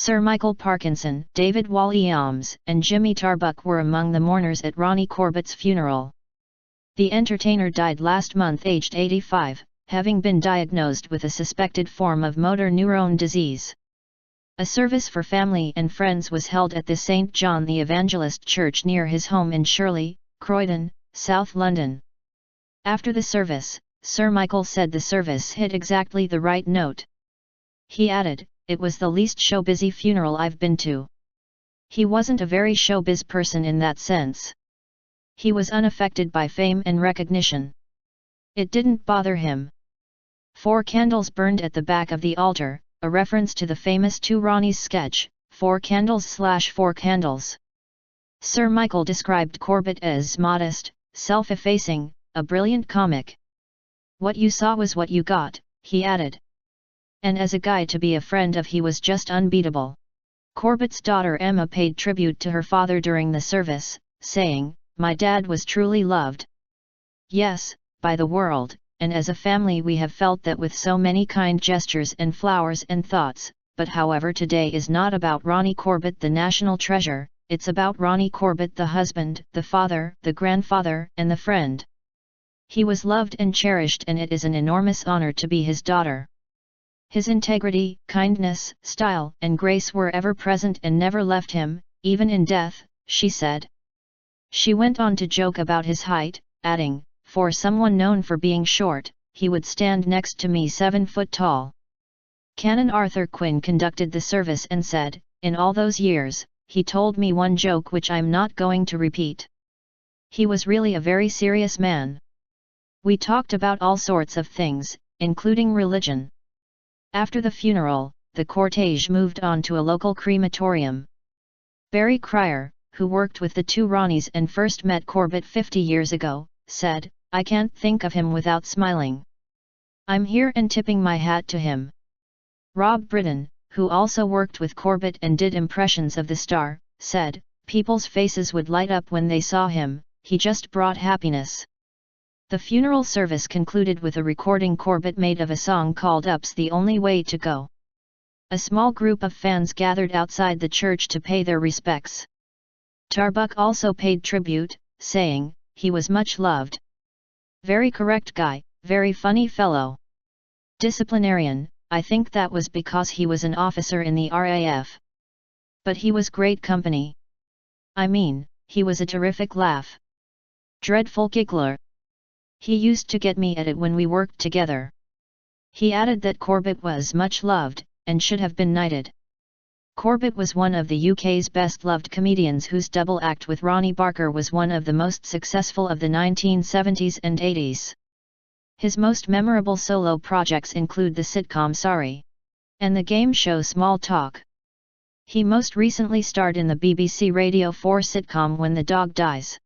Sir Michael Parkinson, David Walliams and Jimmy Tarbuck were among the mourners at Ronnie Corbett's funeral. The entertainer died last month aged 85, having been diagnosed with a suspected form of motor neurone disease. A service for family and friends was held at the St. John the Evangelist church near his home in Shirley, Croydon, South London. After the service, Sir Michael said the service hit exactly the right note. He added, "It was the least showbizzy funeral I've been to." He wasn't a very showbiz person in that sense. He was unaffected by fame and recognition. It didn't bother him. 4 candles burned at the back of the altar, a reference to the famous Two Ronnies sketch, 4 candles/4 candles. Sir Michael described Corbett as modest, self-effacing, a brilliant comic. "What you saw was what you got," he added. And as a guy to be a friend of, he was just unbeatable. Corbett's daughter Emma paid tribute to her father during the service, saying, "My dad was truly loved. Yes, by the world, and as a family we have felt that with so many kind gestures and flowers and thoughts, but however today is not about Ronnie Corbett the national treasure, it's about Ronnie Corbett the husband, the father, the grandfather and the friend. He was loved and cherished and it is an enormous honor to be his daughter. His integrity, kindness, style and grace were ever present and never left him, even in death," she said. She went on to joke about his height, adding, "For someone known for being short, he would stand next to me 7 foot tall." Canon Arthur Quinn conducted the service and said, "In all those years, he told me one joke which I'm not going to repeat. He was really a very serious man. We talked about all sorts of things, including religion." After the funeral, the cortege moved on to a local crematorium. Barry Cryer, who worked with the Two Ronnies and first met Corbett 50 years ago, said, "I can't think of him without smiling. I'm here and tipping my hat to him." Rob Brydon, who also worked with Corbett and did impressions of the star, said, "People's faces would light up when they saw him, he just brought happiness." The funeral service concluded with a recording Corbett made of a song called Up's the Only Way to Go. A small group of fans gathered outside the church to pay their respects. Tarbuck also paid tribute, saying, "He was much loved. Very correct guy, very funny fellow. Disciplinarian, I think that was because he was an officer in the RAF. But he was great company. I mean, he was a terrific laugh. Dreadful giggler. He used to get me at it when we worked together." He added that Corbett was much loved, and should have been knighted. Corbett was one of the UK's best-loved comedians whose double act with Ronnie Barker was one of the most successful of the 1970s and 80s. His most memorable solo projects include the sitcom Sorry! And the game show Small Talk. He most recently starred in the BBC Radio 4 sitcom When the Dog Dies.